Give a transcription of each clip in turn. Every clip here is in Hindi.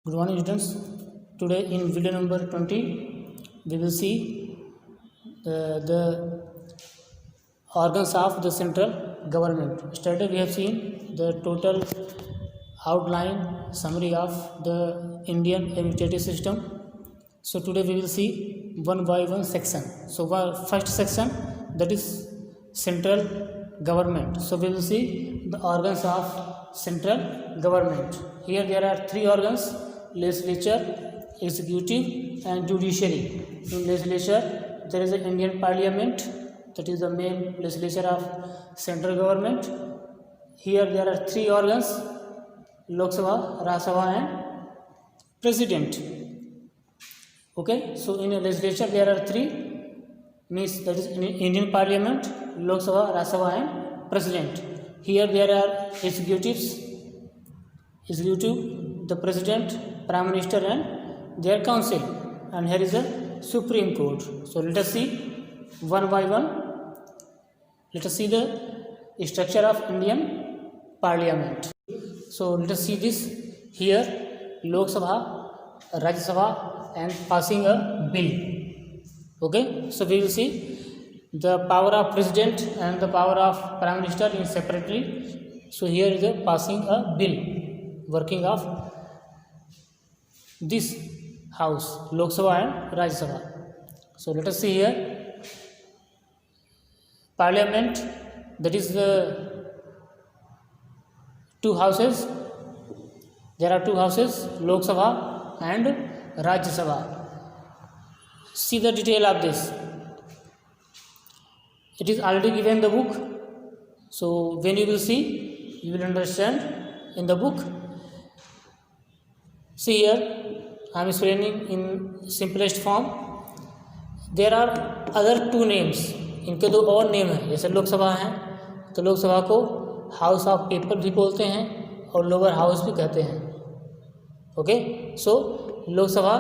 Good morning, students. Today in video number 20, we will see the organs of the central government. Yesterday we have seen the total outline summary of the Indian administrative system. So today we will see one by one section. So first section, that is central government. So we will see the organs of central government. Here there are three organs: legislature, executive and judiciary. In legislature there is the Indian Parliament, that is the main legislature of central government. Here there are three organs: Lok Sabha, Rajya Sabha and President. Okay, so in a legislature there are three, means that is Indian Parliament, Lok Sabha, Rajya Sabha and President. Here there are executives, the President, Prime Minister and their council, and here is a Supreme Court. So let us see one by one. Let us see the structure of Indian Parliament. So let us see this here: Lok Sabha, Rajya Sabha and passing a bill. Okay, so we will see the power of President and the power of Prime Minister in separately. So here is a passing a bill, working of this house, Lok Sabha and Rajya Sabha. So let us see here Parliament, that is the two houses. There are two houses, Lok Sabha and Rajya Sabha. See the detail of this. It is already given in the book. So when you will see, you will understand in the book. See here, I am explaining in simplest form. There are other two names. इनके दो और नेम हैं. जैसे लोकसभा है तो लोकसभा को हाउस ऑफ पीपल भी बोलते हैं और लोअर हाउस भी कहते हैं. ओके, सो लोकसभा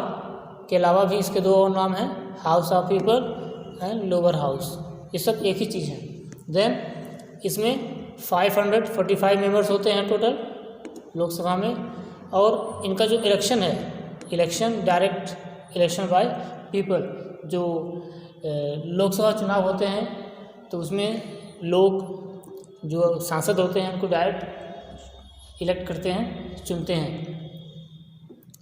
के अलावा भी इसके दो और नाम हैं, house of people and lower house. ये सब एक ही चीज़ है. देन इसमें 545 मेंबर्स होते हैं टोटल लोकसभा में. और इनका जो इलेक्शन है, election direct election by people. जो लोकसभा चुनाव होते हैं तो उसमें लोग जो सांसद होते हैं उनको डायरेक्ट इलेक्ट करते हैं, चुनते हैं.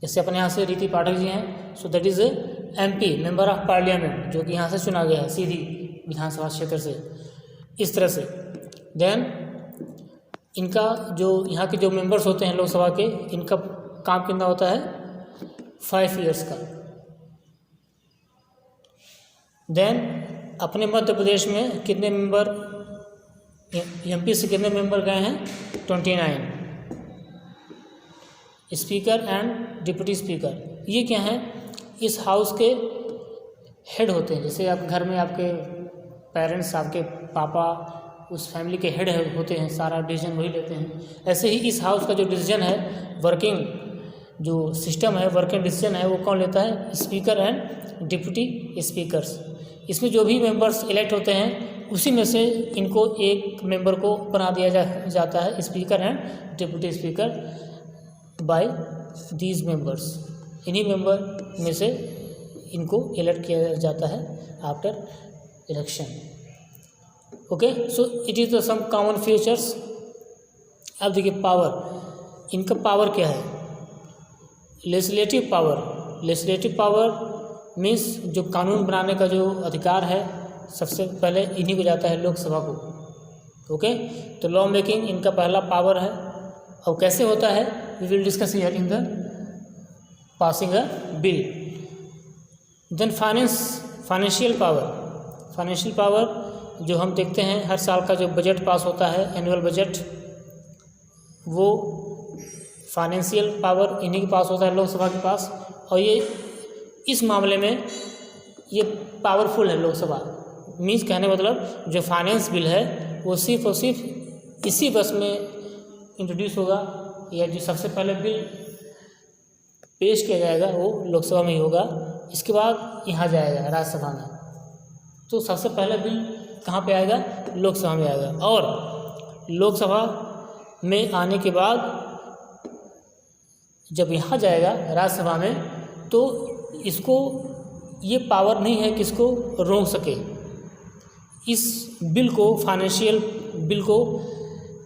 जैसे अपने यहाँ से रीति पाठक जी हैं, so that is MP, member of parliament, जो कि यहाँ से चुना गया है सीधी विधानसभा क्षेत्र से, इस तरह से. देन इनका जो यहाँ के जो मेंबर्स होते हैं लोकसभा के, इनका काम कितना होता है 5 इयर्स का. देन अपने मध्य प्रदेश में कितने मेंबर, MP से कितने मेंबर गए हैं 29. स्पीकर एंड डिप्टी स्पीकर, ये क्या है, इस हाउस के हेड होते हैं. जैसे आप घर में आपके पेरेंट्स, आपके पापा उस फैमिली के हेड होते हैं, सारा डिसीजन वही लेते हैं. ऐसे ही इस हाउस का जो डिसीजन है, वर्किंग जो सिस्टम है, वर्किंग डिसीजन है, वो कौन लेता है, स्पीकर एंड डिप्टी स्पीकर्स. इसमें जो भी मेंबर्स इलेक्ट होते हैं उसी में से इनको एक मेंबर को बना दिया जाता है speaker and deputy speaker by these members. इन्हीं मेंबर में से इनको इलेक्ट किया जाता है after election. Okay, so it is the some common features. अब देखिए पावर, इनका पावर क्या है. Legislative power, legislative power means जो कानून बनाने का जो अधिकार है, सबसे पहले इन्हीं को जाता है, लोकसभा को. ओके, तो लॉ मेकिंग इनका पहला पावर है. और कैसे होता है, we will discuss here in the passing a bill. Then financial power, financial power जो हम देखते हैं हर साल का जो बजट पास होता है, एनुअल बजट, वो फाइनेंशियल पावर इन्हीं के पास होता है, लोकसभा के पास. और ये इस मामले में ये पावरफुल है लोकसभा. मीन्स कहने मतलब जो फाइनेंस बिल है वो सिर्फ और सिर्फ इसी वर्ष में इंट्रोड्यूस होगा, या जो सबसे पहले बिल पेश किया जाएगा वो लोकसभा में ही होगा. इसके बाद यहाँ जाएगा राज्यसभा में. तो सबसे पहले बिल कहाँ पे आएगा, लोकसभा में आएगा. और लोकसभा में आने के बाद जब यहाँ जाएगा राज्यसभा में तो इसको ये पावर नहीं है कि इसको रोक सके। इस बिल को, फाइनेंशियल बिल को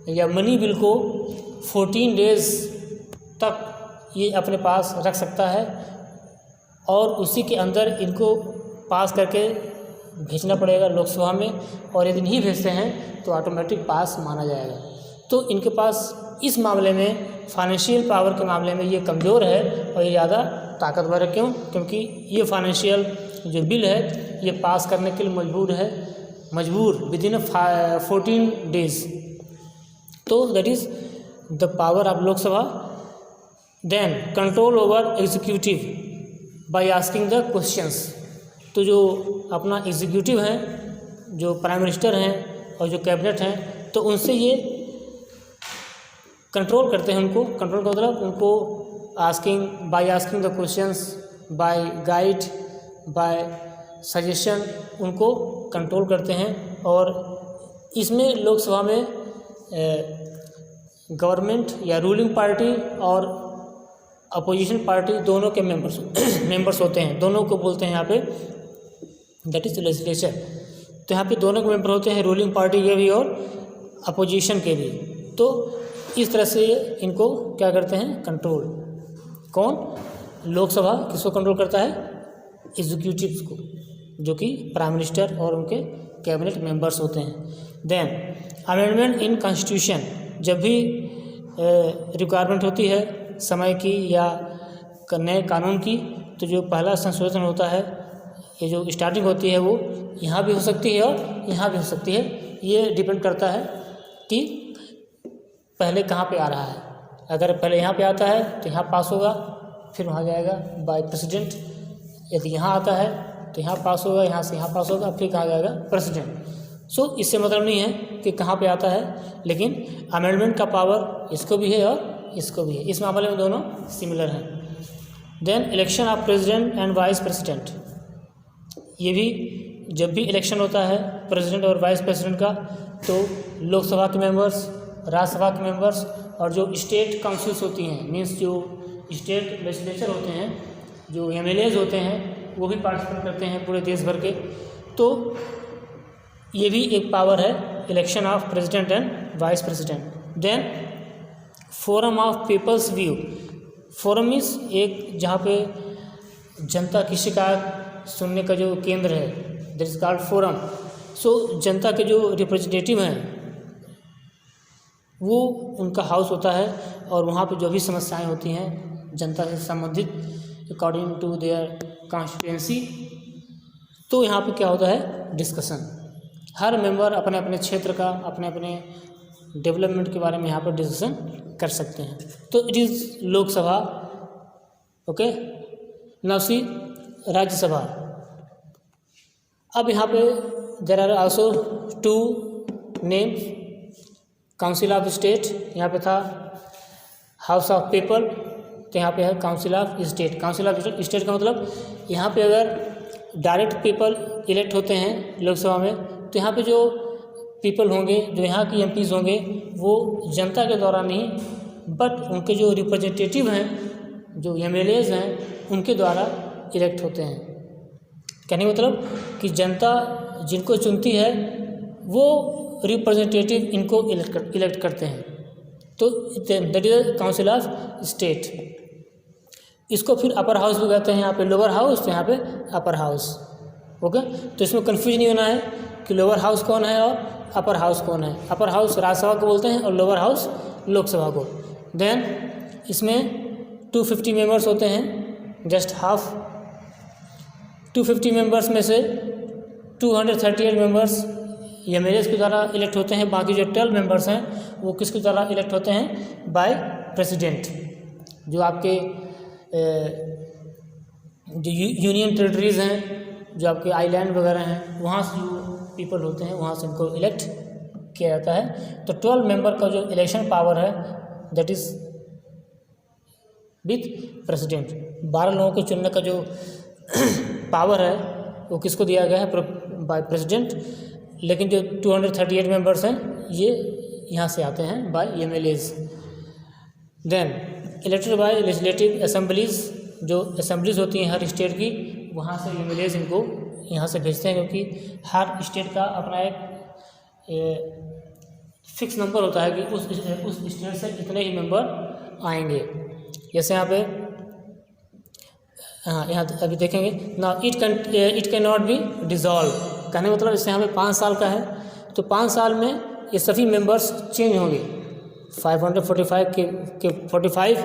या मनी बिल को 14 डेज़ तक ये अपने पास रख सकता है और उसी के अंदर इनको पास करके भेजना पड़ेगा लोकसभा में, और यदि नहीं भेजते हैं तो ऑटोमेटिक पास माना जाएगा। तो इनके पास इस मामले में, फाइनेंशियल पावर के मामले में ये कमज़ोर है और ये ज़्यादा ताकतवर है। क्यों? क्योंकि ये फाइनेंशियल जो बिल है ये पास करने के लिए मजबूर विदिन 14 डेज़। तो that is the power of Lok Sabha. Then control over executive by asking the questions. तो जो अपना एग्जीक्यूटिव है, जो प्राइम मिनिस्टर हैं और जो कैबिनेट हैं, तो उनसे ये कंट्रोल करते हैं। उनको कंट्रोल का मतलब उनको by asking the questions, by guide, by suggestion, उनको कंट्रोल करते हैं। और इसमें लोकसभा में गवर्नमेंट या रूलिंग पार्टी और अपोजिशन पार्टी दोनों के मेंबर्स होते हैं। दोनों को बोलते हैं यहाँ पे, दैट इज लेजिस्लेचर। तो यहाँ पे दोनों के मेंबर होते हैं, रूलिंग पार्टी के भी और अपोजिशन के भी। तो इस तरह से इनको क्या करते हैं, कंट्रोल। कौन? लोकसभा किसको कंट्रोल करता है? एग्जीक्यूटिव को, जो कि प्राइम मिनिस्टर और उनके कैबिनेट मेंबर्स होते हैं। देन अमेंडमेंट इन कॉन्स्टिट्यूशन, जब भी रिक्वायरमेंट होती है समय की या नए कानून की, तो जो पहला संशोधन होता है, ये जो स्टार्टिंग होती है वो यहाँ भी हो सकती है और यहाँ भी हो सकती है। ये डिपेंड करता है कि पहले कहाँ पे आ रहा है। अगर पहले यहाँ पे आता है तो यहाँ पास होगा, फिर वहाँ जाएगा बाय प्रेसिडेंट। यदि यहाँ आता है तो यहाँ पास होगा, यहाँ से यहाँ पास होगा, फिर कहाँ जाएगा? प्रेसिडेंट। सो इससे मतलब नहीं है कि कहाँ पे आता है, लेकिन अमेंडमेंट का पावर इसको भी है और इसको भी है। इस मामले में दोनों सिमिलर हैं। Then election of president and vice president, ये भी जब भी इलेक्शन होता है प्रेसिडेंट और वाइस प्रेसिडेंट का, तो लोकसभा के मेंबर्स, राज्यसभा के मेंबर्स और जो स्टेट काउंसिल्स होती हैं, मीन्स जो स्टेट लेजिस्लेचर होते हैं, जो MLAs होते हैं, वो भी पार्टिसिपेट करते हैं पूरे देश भर के। तो ये भी एक पावर है, election of president and vice president. Then forum of people's view. Forum is एक जहाँ पे जनता की शिकायत सुनने का जो केंद्र है, दैट इज कॉल्ड फोरम। सो जनता के जो रिप्रेजेंटेटिव हैं वो उनका हाउस होता है, और वहाँ पे जो भी समस्याएं होती हैं जनता से संबंधित अकॉर्डिंग टू देयर कॉन्स्टिट्यूएंसी, तो यहाँ पे क्या होता है? डिस्कशन। हर मेंबर अपने अपने क्षेत्र का, अपने अपने डेवलपमेंट के बारे में यहाँ पर डिस्कशन कर सकते हैं। तो it is Lok Sabha. Okay, now see Rajya Sabha. अब यहाँ पे there are also 2 names, council of state, यहाँ पे था हाउस ऑफ पीपल, तो यहाँ पे है council of state. Council of state का मतलब यहाँ पे अगर डायरेक्ट पीपल इलेक्ट होते हैं लोकसभा में, तो यहाँ पे जो पीपल होंगे, जो यहाँ की MPs होंगे, वो जनता के द्वारा नहीं, बट उनके जो रिप्रेजेंटेटिव हैं, जो MLAs हैं, उनके द्वारा इलेक्ट होते हैं। कहने का मतलब कि जनता जिनको चुनती है वो रिप्रेजेंटेटिव इनको इलेक्ट करते हैं। तो that is council of state. इसको फिर अपर हाउस भी कहते हैं, यहाँ पे लोअर हाउस, तो यहाँ पे अपर हाउस। ओके, तो इसमें कंफ्यूज नहीं होना है कि लोअर हाउस कौन है और अपर हाउस कौन है। अपर हाउस राज्यसभा को बोलते हैं और लोअर हाउस लोकसभा को। देन इसमें 250 मेंबर्स होते हैं, जस्ट हाफ। 250 मेंबर्स में से 238 मेंबर्स MLAs के द्वारा इलेक्ट होते हैं। बाकी जो 12 मेंबर्स हैं वो किसके द्वारा इलेक्ट होते हैं? By president. जो आपके जो यूनियन टेरिटरीज़ हैं, जो आपके आइलैंड वगैरह हैं, वहाँ से जो पीपल होते हैं वहाँ से उनको इलेक्ट किया जाता है। तो 12 मेंबर का जो इलेक्शन पावर है दैट इज़ विथ प्रेसिडेंट। 12 लोगों को चुनने का जो पावर है वो किसको दिया गया है? By president. लेकिन जो 238 मेंबर्स हैं ये यहाँ से आते हैं by MLAs। Then elected by legislative assemblies, जो असेंबलीज होती हैं हर स्टेट की, वहाँ से एमएलएज इनको यहाँ से भेजते हैं, क्योंकि हर स्टेट का अपना एक फिक्स नंबर होता है कि उस स्टेट से इतने ही मेंबर आएंगे। जैसे यहाँ पे यहाँ अभी देखेंगे ना, it can not be dissolve, कहने मतलब जैसे यहाँ पे 5 साल का है तो 5 साल में ये सभी मेंबर्स चेंज होंगे। 545 के 45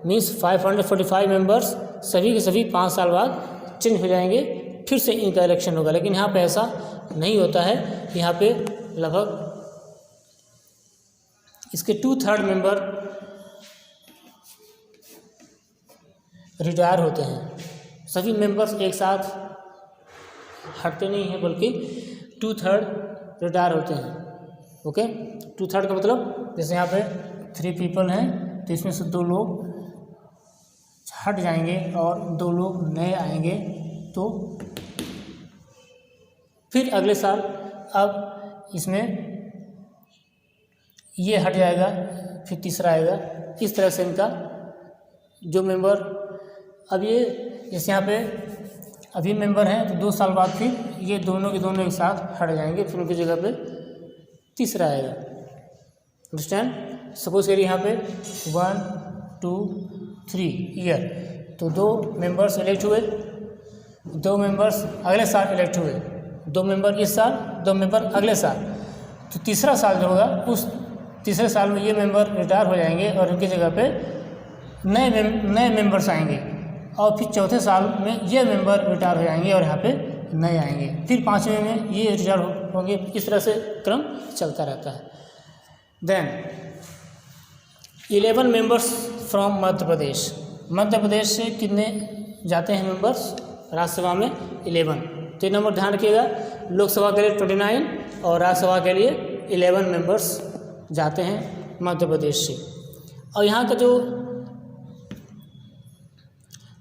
मीन्स 545 मेंबर्स सभी के सभी 5 साल बाद चेंज हो जाएंगे, फिर से इनका इलेक्शन होगा। लेकिन यहाँ पे ऐसा नहीं होता है, यहाँ पे लगभग इसके 2/3 मेंबर रिटायर होते हैं। सभी मेंबर्स एक साथ हटते नहीं हैं, बल्कि 2/3 रिटायर होते हैं। ओके, 2/3 का मतलब जैसे यहाँ पे 3 पीपल हैं तो इसमें से 2 लोग हट जाएंगे और 2 लोग नए आएंगे, तो फिर अगले साल अब इसमें ये हट जाएगा, फिर तीसरा आएगा। इस तरह से इनका जो मेंबर, अब ये जैसे यहाँ पे अभी मेंबर हैं तो 2 साल बाद फिर ये दोनों के दोनों एक साथ हट जाएंगे, फिर उनकी जगह पे तीसरा आएगा। अंडरस्टैंड? सपोज करिए यहाँ पे 1 2 3 ईयर, तो 2 मेंबर्स इलेक्ट हुए, 2 मेंबर्स अगले साल इलेक्ट हुए, 2 मेंबर इस साल, 2 मेंबर अगले साल। तो तीसरा साल जो होगा उस तीसरे साल में ये मेंबर रिटायर हो जाएंगे और उनकी जगह पे नए मेंबर्स आएंगे, और फिर चौथे साल में ये मेंबर रिटायर हो जाएंगे और यहाँ पे नए आएंगे, फिर 5वें में ये रिटायर होंगे। इस तरह से क्रम चलता रहता है। Then 11 members from Madhya Pradesh. Madhya Pradesh से कितने जाते हैं मेंबर्स राज्यसभा में? 11। तो ये नंबर ध्यान रखिएगा, लोकसभा के लिए 29 और राज्यसभा के लिए 11 मेंबर्स जाते हैं मध्य प्रदेश से। और यहाँ का जो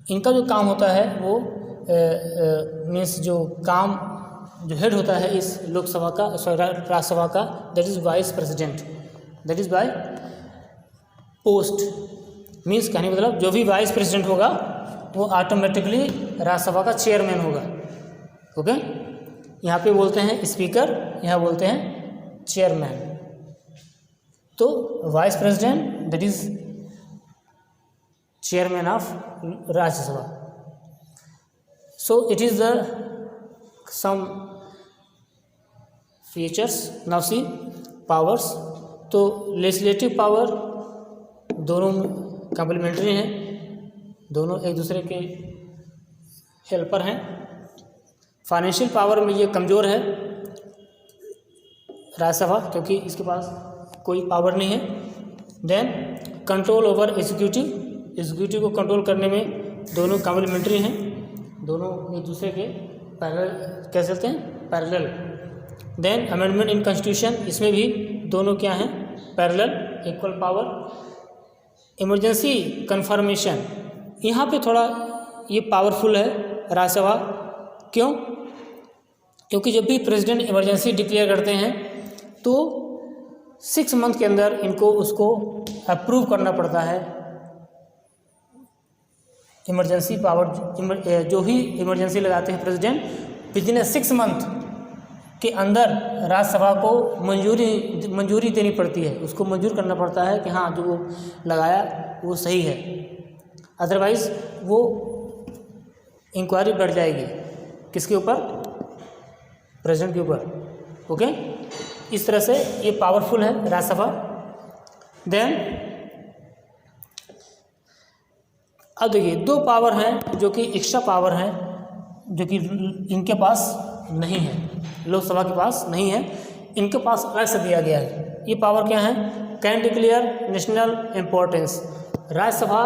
इनका जो काम होता है वो मीन्स जो काम जो हेड होता है इस लोकसभा का, राज्यसभा का, that is vice president, that is by post. Means कहने का मतलब जो भी वाइस प्रेसिडेंट होगा वो ऑटोमेटिकली राज्यसभा का चेयरमैन होगा। ओके, यहाँ पे बोलते हैं स्पीकर, यहाँ बोलते हैं चेयरमैन। तो vice president that is chairman of Rajya Sabha. So it is the some features. Now see powers. तो लेजिस्लेटिव पावर दोनों कॉम्प्लीमेंट्री हैं, दोनों एक दूसरे के हेल्पर हैं। फाइनेंशियल पावर में ये कमज़ोर है राज्यसभा, क्योंकि इसके पास कोई पावर नहीं है। Then control over executive, executive को कंट्रोल करने में दोनों कॉम्प्लीमेंट्री हैं, दोनों एक दूसरे के पैरेलल कह सकते हैं, parallel. Then amendment in constitution, इसमें भी दोनों क्या हैं? Parallel, equal power. Emergency confirmation, यहाँ पे थोड़ा ये पावरफुल है राज्यसभा। क्यों? क्योंकि जब भी प्रेसिडेंट इमरजेंसी डिक्लेयर करते हैं तो 6 मंथ के अंदर इनको उसको अप्रूव करना पड़ता है। इमरजेंसी पावर जो भी इमरजेंसी लगाते हैं प्रेसिडेंट, विदिन 6 मंथ के अंदर राज्यसभा को मंजूरी देनी पड़ती है, उसको मंजूर करना पड़ता है कि हाँ जो वो लगाया वो सही है, अदरवाइज़ वो इंक्वायरी बढ़ जाएगी। किसके ऊपर? प्रेसिडेंट के ऊपर। ओके, इस तरह से ये पावरफुल है राज्यसभा। देन अब देखिए 2 पावर हैं जो कि एक्स्ट्रा पावर हैं, जो कि इनके पास नहीं है, लोकसभा के पास नहीं है, इनके पास अलग से दिया गया है। ये पावर क्या है? Can declare national importance. Rajya Sabha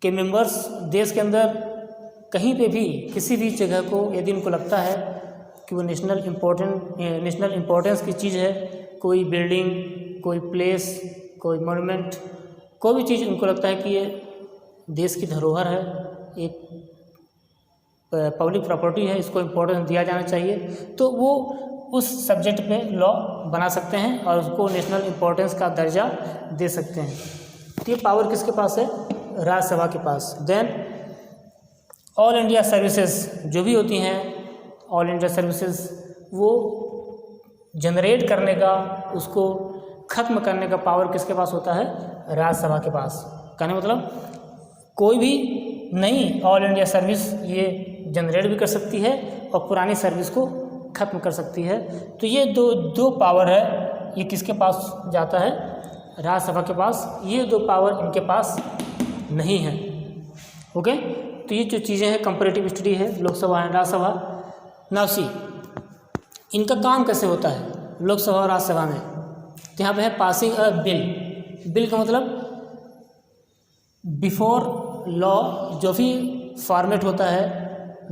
के मेंबर्स देश के अंदर कहीं पे भी किसी भी जगह को यदि उनको लगता है कि वो नेशनल इम्पोर्टेंस की चीज़ है, कोई बिल्डिंग, कोई प्लेस, कोई मोन्यूमेंट, कोई भी चीज़ उनको लगता है कि ये देश की धरोहर है, एक पब्लिक प्रॉपर्टी है, इसको इम्पोर्टेंस दिया जाना चाहिए, तो वो उस सब्जेक्ट पे लॉ बना सकते हैं और उसको नेशनल इम्पोर्टेंस का दर्जा दे सकते हैं। तो ये पावर किसके पास है? राज्यसभा के पास। देन ऑल इंडिया सर्विसेज जो भी होती हैं, ऑल इंडिया सर्विसेज वो जनरेट करने का, उसको ख़त्म करने का पावर किसके पास होता है? राज्यसभा के पास। कहने मतलब कोई भी नई ऑल इंडिया सर्विस ये जनरेट भी कर सकती है और पुरानी सर्विस को ख़त्म कर सकती है। तो ये दो पावर है, ये किसके पास जाता है? राज्यसभा के पास। ये दो पावर इनके पास नहीं है। ओके, तो ये जो चीज़ें हैं कंपैरेटिव स्टडी है, Lok Sabha and Rajya Sabha. Now see इनका काम कैसे होता है लोकसभा और राज्यसभा में। तो यहाँ पे है पासिंग अ बिल। बिल का मतलब बिफोर लॉ जो भी फॉर्मेट होता है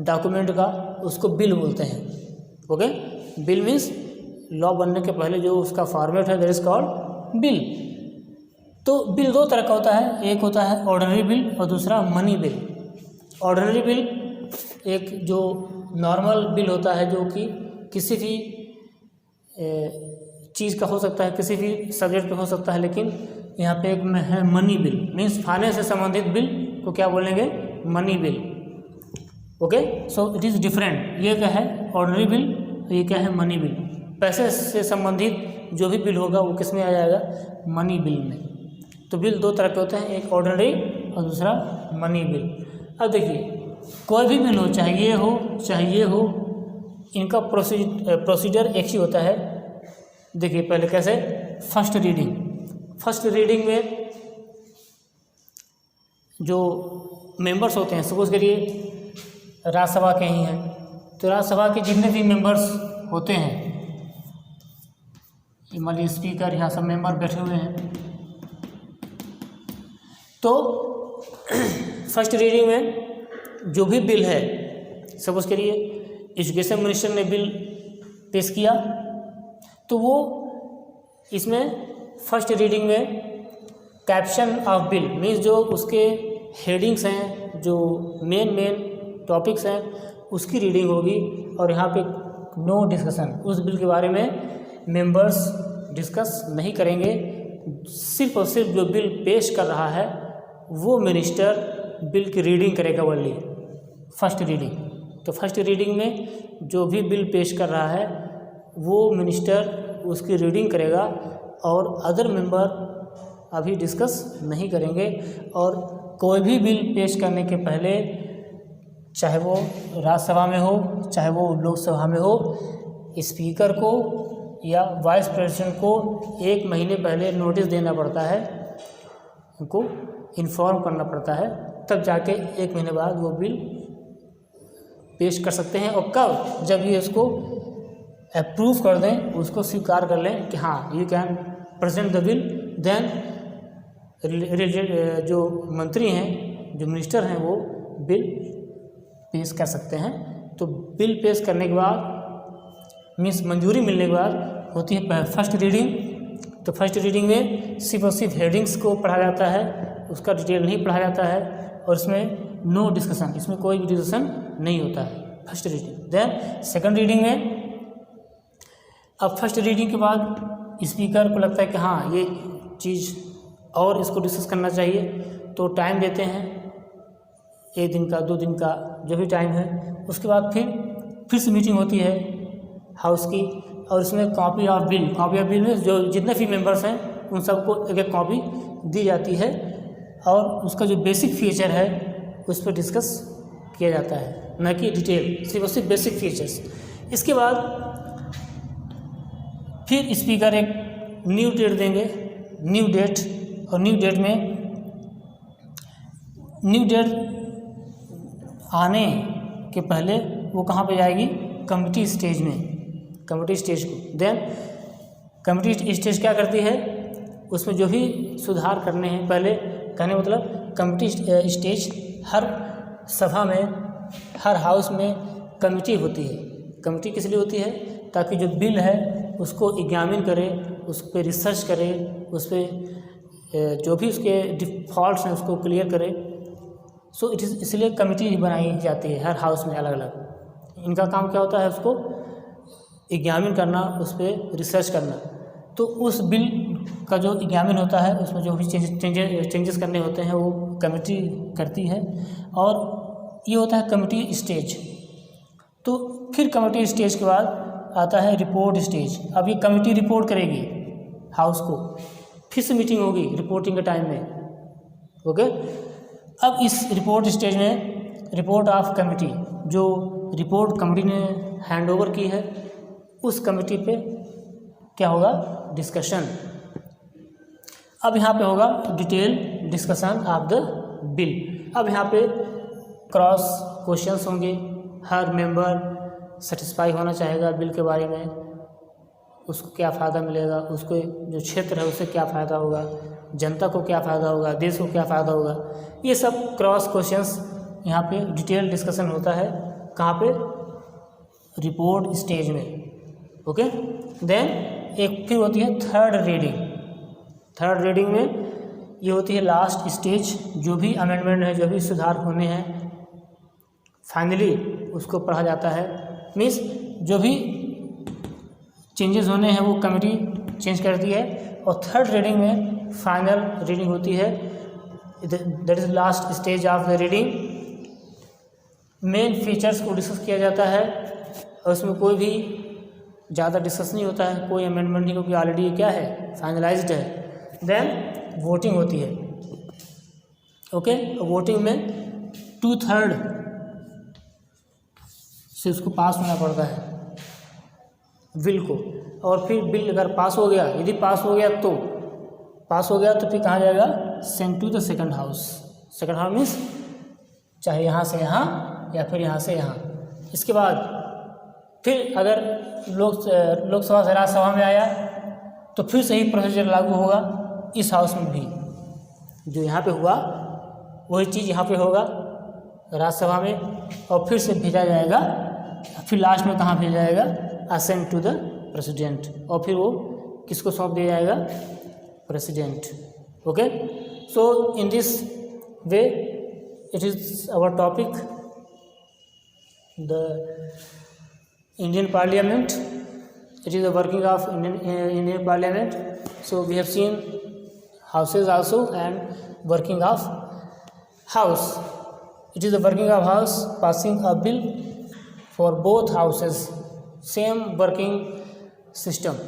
डॉक्यूमेंट का उसको बिल बोलते हैं। ओके, बिल मीन्स लॉ बनने के पहले जो उसका फॉर्मेट है दैट इज कॉल्ड बिल। तो बिल दो तरह का होता है, एक होता है ऑर्डिनरी बिल और दूसरा मनी बिल। ऑर्डिनरी बिल एक जो नॉर्मल बिल होता है जो कि किसी भी चीज़ का हो सकता है, किसी भी सब्जेक्ट पे हो सकता है, लेकिन यहाँ पे एक है मनी बिल मीन्स फाइनेंस से संबंधित बिल को क्या बोलेंगे? Money bill. Okay, so it is different. ये क्या है? ऑर्डिनरी बिल, ये क्या है? Money bill. पैसे से संबंधित जो भी बिल होगा वो किस में आ जाएगा? मनी बिल में। तो बिल दो तरह के होते हैं, एक ऑर्डिनरी और दूसरा मनी बिल। अब देखिए कोई भी बिल हो, चाहे ये हो, इनका प्रोसीजर एक ही होता है। देखिए पहले कैसे? फर्स्ट रीडिंग में जो मेंबर्स होते हैं, सपोज करिए राज्यसभा के ही हैं, तो राज्यसभा के जितने भी मेंबर्स होते हैं, मान लीजिए स्पीकर, यहाँ सब मेंबर बैठे हुए हैं, तो फर्स्ट रीडिंग में जो भी बिल है, सपोज करिए एजुकेशन मिनिस्टर ने बिल पेश किया, तो वो इसमें फर्स्ट रीडिंग में कैप्शन ऑफ बिल मीन्स जो उसके हेडिंग्स हैं, जो मेन टॉपिक्स हैं, उसकी रीडिंग होगी। और यहाँ पे नो डिस्कशन, उस बिल के बारे में मेंबर्स डिस्कस नहीं करेंगे। सिर्फ और सिर्फ जो बिल पेश कर रहा है वो मिनिस्टर बिल की रीडिंग करेगा, ओनली फर्स्ट रीडिंग। तो फर्स्ट रीडिंग में जो भी बिल पेश कर रहा है वो मिनिस्टर उसकी रीडिंग करेगा और अदर मेंबर अभी डिस्कस नहीं करेंगे। और कोई भी बिल पेश करने के पहले, चाहे वो राज्यसभा में हो चाहे वो लोकसभा में हो, स्पीकर को या वाइस प्रेसिडेंट को 1 महीने पहले नोटिस देना पड़ता है, उनको इन्फॉर्म करना पड़ता है, तब जाके 1 महीने बाद वो बिल पेश कर सकते हैं। और कब? जब ये उसको अप्रूव कर दें, उसको स्वीकार कर लें कि हाँ you can present the bill, then जो मंत्री हैं, जो मिनिस्टर हैं, वो बिल पेश कर सकते हैं। तो बिल पेश करने के बाद मीन्स मंजूरी मिलने के बाद होती है फर्स्ट रीडिंग। तो फर्स्ट रीडिंग में सिर्फ और सिर्फ हेडिंग्स को पढ़ा जाता है, उसका डिटेल नहीं पढ़ा जाता है, और इसमें नो डिस्कशन, इसमें कोई भी डिस्कशन नहीं होता है first reading. Then second reading में, अब फर्स्ट रीडिंग के बाद स्पीकर को लगता है कि हाँ ये चीज़ और इसको डिस्कस करना चाहिए, तो टाइम देते हैं 1 दिन का, 2 दिन का, जो भी टाइम है। उसके बाद फिर से मीटिंग होती है हाउस की, और इसमें कॉपी ऑफ बिल में जो जितने भी मेंबर्स हैं उन सबको एक कॉपी दी जाती है, और उसका जो बेसिक फीचर है उस पर डिस्कस किया जाता है, न कि डिटेल, सिर्फ और सिर्फ बेसिक फीचर्स। इसके बाद फिर स्पीकर एक न्यू डेट देंगे, न्यू डेट, और न्यू डेट आने के पहले वो कहाँ पे जाएगी? कमिटी स्टेज में, कमिटी स्टेज को। देन कमिटी स्टेज क्या करती है? उसमें जो भी सुधार करने हैं, पहले कहने मतलब कमिटी स्टेज हर सभा में, हर हाउस में कमिटी होती है। कमिटी किस लिए होती है? ताकि जो बिल है उसको एग्जामिन करे, उस पर रिसर्च करे, उस पर जो भी उसके डिफॉल्ट्स हैं उसको क्लियर करे। सो इट इज़, इसलिए कमिटी बनाई जाती है हर हाउस में अलग अलग। इनका काम क्या होता है? उसको एग्जामिन करना, उस पर रिसर्च करना। तो उस बिल का जो एग्जामिन होता है उसमें जो भी चेंजेस करने होते हैं वो कमेटी करती है। और ये होता है कमेटी स्टेज। तो फिर कमेटी स्टेज के बाद आता है रिपोर्ट स्टेज। अब ये कमेटी रिपोर्ट करेगी हाउस को, फिर से मीटिंग होगी रिपोर्टिंग के टाइम में, ओके। अब इस रिपोर्ट स्टेज में रिपोर्ट ऑफ कमेटी, जो रिपोर्ट कमेटी ने हैंड ओवर की है उस कमेटी पे क्या होगा, डिस्कशन। अब यहाँ पे होगा detail discussion of the bill. अब यहाँ पे क्रॉस क्वेश्चंस होंगे, हर मेंबर सेटिस्फाई होना चाहेगा बिल के बारे में, उसको क्या फ़ायदा मिलेगा, उसको जो क्षेत्र है उससे क्या फ़ायदा होगा, जनता को क्या फ़ायदा होगा, देश को क्या फ़ायदा होगा, ये सब क्रॉस क्वेश्चंस यहाँ पे डिटेल डिस्कशन होता है। कहाँ पे, रिपोर्ट स्टेज में, ओके। देन एक फिर होती है थर्ड रीडिंग। थर्ड रीडिंग में ये होती है लास्ट स्टेज, जो भी अमेंडमेंट है, जो भी सुधार होने हैं, फाइनली उसको पढ़ा जाता है। मीन्स जो भी चेंजेस होने हैं वो कमेटी चेंज करती है। और थर्ड रीडिंग में फाइनल रीडिंग होती है, that is last stage of the reading. Main features को डिस्कस किया जाता है और उसमें कोई भी ज़्यादा डिस्कस नहीं होता है, कोई अमेंडमेंट नहीं, क्योंकि ऑलरेडी क्या है, फाइनलाइज्ड है। देन वोटिंग होती है, ओके। वोटिंग में 2/3 से उसको पास होना पड़ता है बिल को। और फिर बिल अगर पास हो गया, यदि पास हो गया तो फिर कहाँ जाएगा, send to the second house. Second house means चाहे यहाँ से यहाँ या फिर यहाँ से यहाँ। इसके बाद फिर अगर लोकसभा से राज्यसभा में आया तो फिर से ही प्रोसीजर लागू होगा इस हाउस में भी। जो यहाँ पे हुआ वही चीज़ यहाँ पे होगा राज्यसभा में, और फिर से भेजा जाएगा। फिर लास्ट में कहाँ भेजा जाएगा, असेंट टू द प्रेसिडेंट, और फिर वो किसको सौंप दिया जाएगा, president, okay. So in this way it is our topic, the Indian Parliament. It is the working of Indian Parliament. So we have seen houses also and working of house. It is the working of house, passing a bill for both houses, same working system.